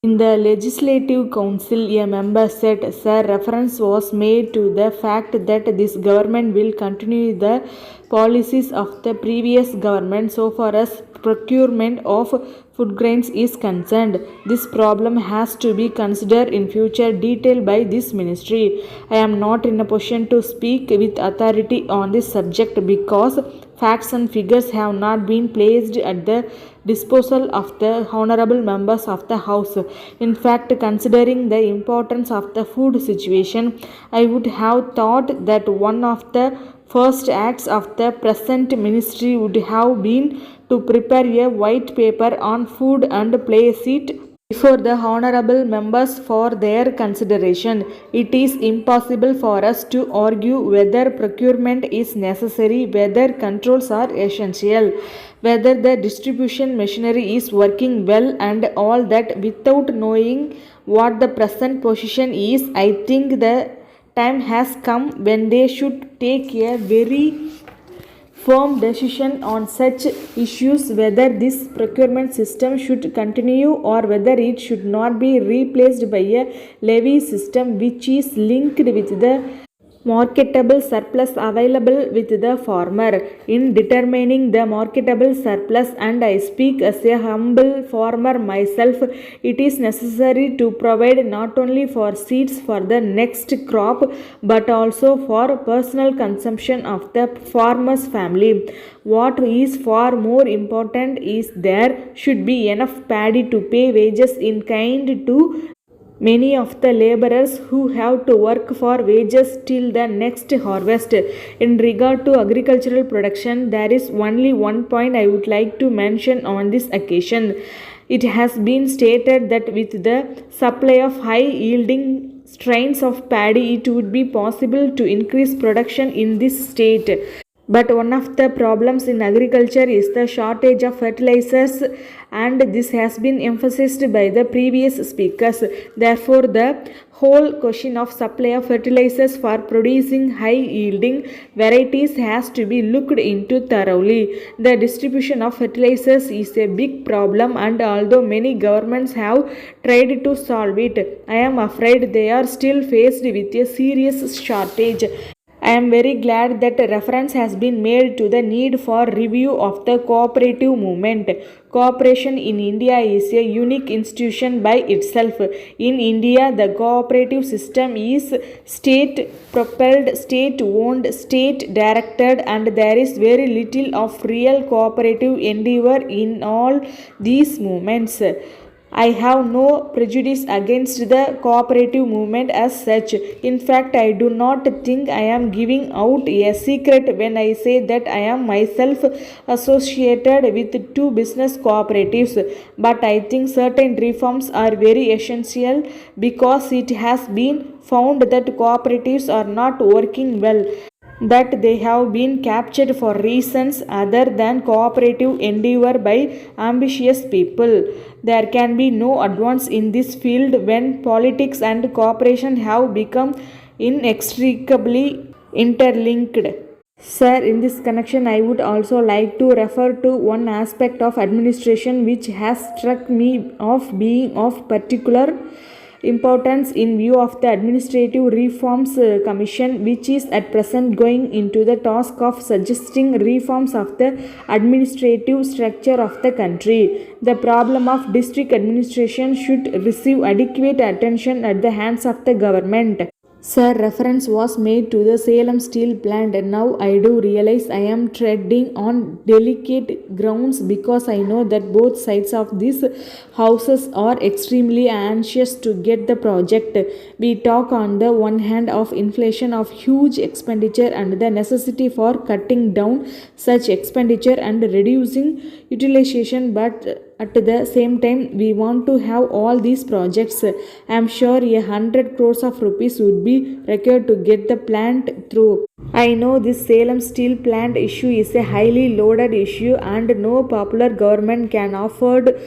In the Legislative Council, a member said, Sir, reference was made to the fact that this government will continue the policies of the previous government so far as procurement of food grains is concerned. This problem has to be considered in future detail by this ministry. I am not in a position to speak with authority on this subject because facts and figures have not been placed at the disposal of the honorable members of the House. In fact, considering the importance of the food situation, I would have thought that one of the first acts of the present ministry would have been to prepare a white paper on food and place it before the honorable members for their consideration. It is impossible for us to argue whether procurement is necessary, whether controls are essential, whether the distribution machinery is working well, and all that without knowing what the present position is. I think the time has come when they should take a very firm decision on such issues, whether this procurement system should continue or whether it should not be replaced by a levy system which is linked with the marketable surplus available with the farmer. In determining the marketable surplus, and I speak as a humble farmer myself, it is necessary to provide not only for seeds for the next crop but also for personal consumption of the farmer's family. What is far more important is there should be enough paddy to pay wages in kind to many of the laborers who have to work for wages till the next harvest. In regard to agricultural production, there is only one point I would like to mention on this occasion. It has been stated that with the supply of high yielding strains of paddy, it would be possible to increase production in this state. But one of the problems in agriculture is the shortage of fertilizers, and this has been emphasized by the previous speakers. Therefore, the whole question of supply of fertilizers for producing high yielding varieties has to be looked into thoroughly. The distribution of fertilizers is a big problem, and although many governments have tried to solve it, I am afraid they are still faced with a serious shortage. I am very glad that reference has been made to the need for review of the cooperative movement. Cooperation in India is a unique institution by itself. In India, the cooperative system is state propelled, state owned, state directed, and there is very little of real cooperative endeavor in all these movements. I have no prejudice against the cooperative movement as such. In fact, I do not think I am giving out a secret when I say that I am myself associated with two business cooperatives. But I think certain reforms are very essential because it has been found that cooperatives are not working well, that they have been captured for reasons other than cooperative endeavor by ambitious people. There can be no advance in this field when politics and cooperation have become inextricably interlinked. Sir, in this connection, I would also like to refer to one aspect of administration which has struck me of being of particular importance in view of the Administrative Reforms Commission, which is at present going into the task of suggesting reforms of the administrative structure of the country. The problem of district administration should receive adequate attention at the hands of the government. Sir, reference was made to the Salem steel plant. Now I do realize I am treading on delicate grounds because I know that both sides of these houses are extremely anxious to get the project. We talk on the one hand of inflation of huge expenditure and the necessity for cutting down such expenditure and reducing utilization, but at the same time, we want to have all these projects. I am sure 100 crores of rupees would be required to get the plant through. I know this Salem steel plant issue is a highly loaded issue and no popular government can afford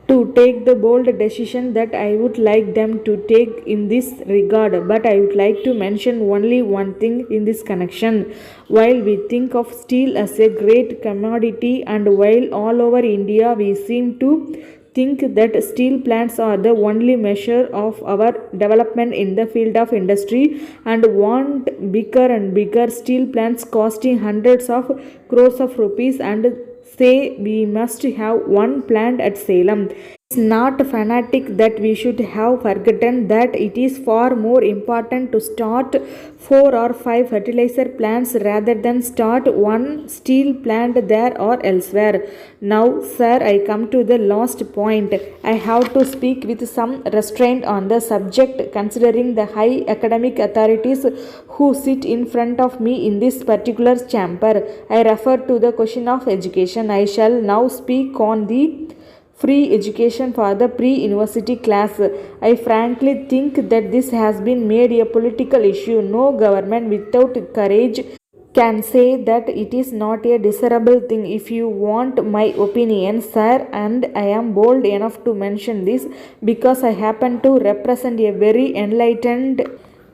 to take the bold decision that I would like them to take in this regard. But I would like to mention only one thing in this connection. While we think of steel as a great commodity and while all over India we seem to think that steel plants are the only measure of our development in the field of industry and want bigger and bigger steel plants costing hundreds of crores of rupees and say we must have one plant at Salem. It's not fanatic that we should have forgotten that it is far more important to start 4 or 5 fertilizer plants rather than start one steel plant there or elsewhere. Now, sir, I come to the last point. I have to speak with some restraint on the subject considering the high academic authorities who sit in front of me in this particular chamber. I refer to the question of education. I shall now speak on the free education for the pre-university class. I frankly think that this has been made a political issue. No government without courage can say that it is not a desirable thing. If you want my opinion, sir, and I am bold enough to mention this because I happen to represent a very enlightened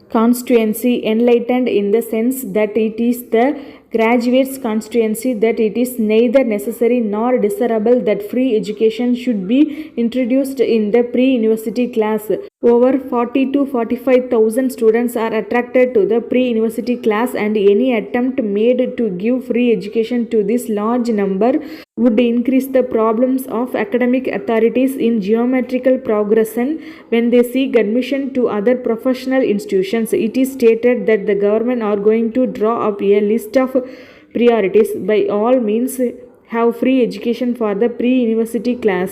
constituency, enlightened in the sense that it is the graduates constituency, that it is neither necessary nor desirable that free education should be introduced in the pre-university class. Over 40 to 45,000 students are attracted to the pre-university class, and any attempt made to give free education to this large number would increase the problems of academic authorities in geometrical progression when they seek admission to other professional institutions. It is stated that the government are going to draw up a list of priorities. By all means, have free education for the pre-university class,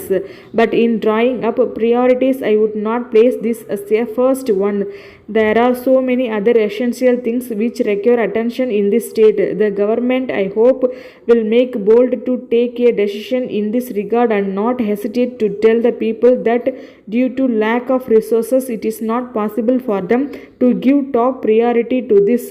but in drawing up priorities I would not place this as a first one. There are so many other essential things which require attention in this state. The government, I hope, will make bold to take a decision in this regard and not hesitate to tell the people that due to lack of resources it is not possible for them to give top priority to this